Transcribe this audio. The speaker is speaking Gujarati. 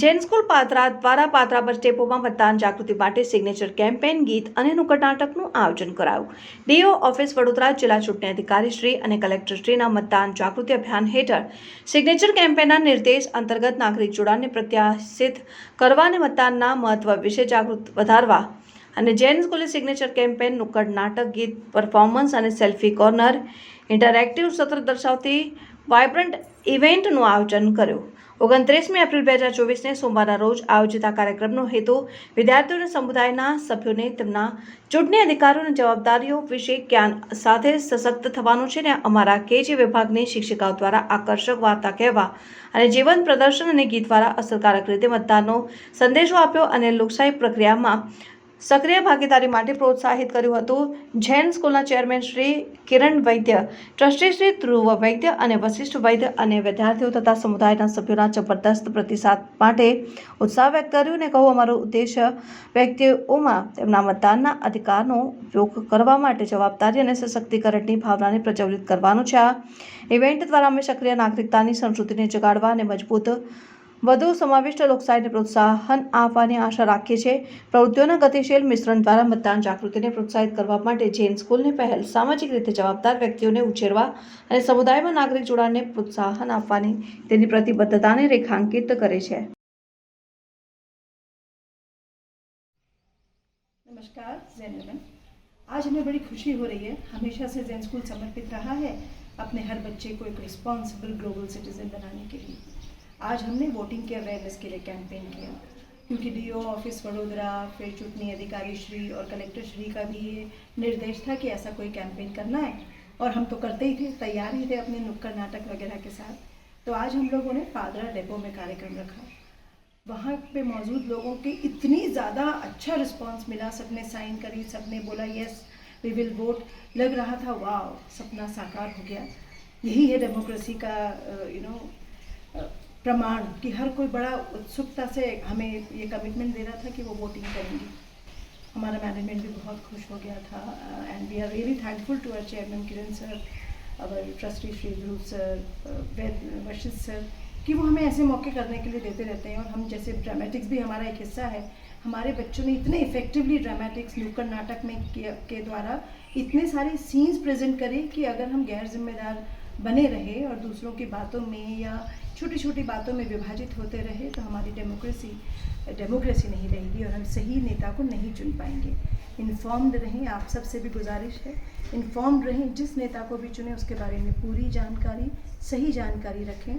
જૈન સ્કૂલ પાત્રા દ્વારા પાત્રા બસ ડેપોમાં મતદાન જાગૃતિ માટે સિગ્નેચર કેમ્પેન ગીત અને નુક્કડ નાટકનું આયોજન કરાયું. ડીઓ ઓફિસ વડોદરા જિલ્લા ચૂંટણી અધિકારી શ્રી અને કલેક્ટર શ્રીના મતદાન જાગૃતિ અભિયાન હેઠળ સિગ્નેચર કેમ્પેનના નિર્દેશ અંતર્ગત નાગરિક જોડાણને પ્રત્યાશિત કરવા અને મતદાનના મહત્વ વિશે જાગૃત વધારવા અને જૈન સ્કૂલે સિગ્નેચર કેમ્પેન, નુક્કડ નાટક, ગીત પરફોર્મન્સ અને સેલ્ફી કોર્નર ઇન્ટરેક્ટિવ સત્ર દર્શાવતી વાઇબ્રન્ટ ઇવેન્ટનું આયોજન કર્યું. 29 એપ્રિલ 2024ને સોમવારના રોજ આયોજિત આ કાર્યક્રમનો હેતુ વિદ્યાર્થીઓ અને સમુદાયના સભ્યોને તેમના ચૂંટણી અધિકારો અને જવાબદારીઓ વિશે જ્ઞાન સાથે સશક્ત થવાનું છે અને અમારા કેજી વિભાગની શિક્ષિકાઓ દ્વારા આકર્ષક વાર્તા કહેવા અને જીવંત પ્રદર્શન અને ગીત દ્વારા અસરકારક રીતે મતદાનનો સંદેશો આપ્યો અને લોકશાહી પ્રક્રિયામાં સક્રિય ભાગીદારી માટે પ્રોત્સાહિત કર્યું હતું. જૈન સ્કૂલના ચેરમેન શ્રી કિરણ વૈદ્ય, ટ્રસ્ટી શ્રી ધ્રુવ વૈદ્ય અને વશિષ્ઠ વૈદ્ય અને વિદ્યાર્થીઓ તથા સમુદાયના સભ્યોના જબરદસ્ત પ્રતિસાદ માટે ઉત્સાહ વ્યક્ત કર્યો અને કહ્યું, અમારો ઉદ્દેશ્ય વ્યક્તિઓમાં તેમના મતદાનના અધિકારનો ઉપયોગ કરવા માટે જવાબદારી અને સશક્તિકરણની ભાવનાને પ્રજ્વલિત કરવાનો છે. આ ઇવેન્ટ દ્વારા અમે સક્રિય નાગરિકતાની સંસ્કૃતિને જગાડવા અને મજબૂત વધુ સમાવિષ્ટ લોકશાહીને પ્રોત્સાહન આપવાની આશા રાખીએ છીએ. પ્રવૃત્તિઓના ગતિશીલ મિશ્રણ દ્વારા મતદાન જાગૃતિને પ્રોત્સાહિત કરવા માટે જૈન સ્કૂલની પહેલ સામાજિક રીતે જવાબદાર વ્યક્તિઓને ઉછેરવા અને સમુદાયમાં નાગરિક જોડાણને પ્રોત્સાહન આપવાની તેની પ્રતિબદ્ધતાને રેખાંકિત કરે છે. नमस्कार जैन मैम, आज हमें बड़ी खुशी हो रही है. हमेशा से जैन स्कूल समर्पित रहा है अपने हर बच्चे को एक रिस्पॉन्सिबल ग्लोबल सिटीजन बनाने के लिए. आज हमने वोटिंग के अवेयरनेस के लिए कैंपेन किया क्योंकि डीओ ऑफिस वडोदरा, फिर चुटनी अधिकारी श्री और कलेक्टर श्री का भी ये निर्देश था कि ऐसा कोई कैंपेन करना है और हम तो करते ही थे, तैयार ही थे अपने नुक्कड़ नाटक वगैरह के साथ. तो आज हम लोगों ने पादरा डेपो में कार्यक्रम रखा. वहाँ पे मौजूद लोगों के इतनी ज़्यादा अच्छा रिस्पांस मिला, सबने साइन करी, सबने बोला यस वी विल वोट. लग रहा था वाह, सपना साकार हो गया. यही है डेमोक्रेसी का प्रमाण कि हर कोई बड़ा उत्सुकता से हमें ये कमिटमेंट दे रहा था कि वो वोटिंग करेंगे. हमारा मैनेजमेंट भी बहुत खुश हो गया था and we are really thankful to our chairman Kiran sir, our trustee Shri Dhruv sir, Vashishtha sir, कि वो हमें ऐसे मौके करने के लिए देते रहते हैं. और हम जैसे ड्रामेटिक्स भी हमारा एक हिस्सा है. हमारे बच्चों ने इतने इफेक्टिवली ड्रामेटिक्स नुक्कड़ नाटक में के द्वारा इतने सारे सीन्स प्रेजेंट करे कि अगर हम गैर जिम्मेदार बने रहे और दूसरों की बातों में या छोटी छोटी बातों में विभाजित होते रहे तो हमारी डेमोक्रेसी नहीं रहेगी और हम सही नेता को नहीं चुन पाएंगे. इन्फॉर्म्ड रहें, आप सबसे भी गुजारिश है, इन्फॉर्म्ड रहें. जिस नेता को भी चुने उसके बारे में पूरी जानकारी, सही जानकारी रखें.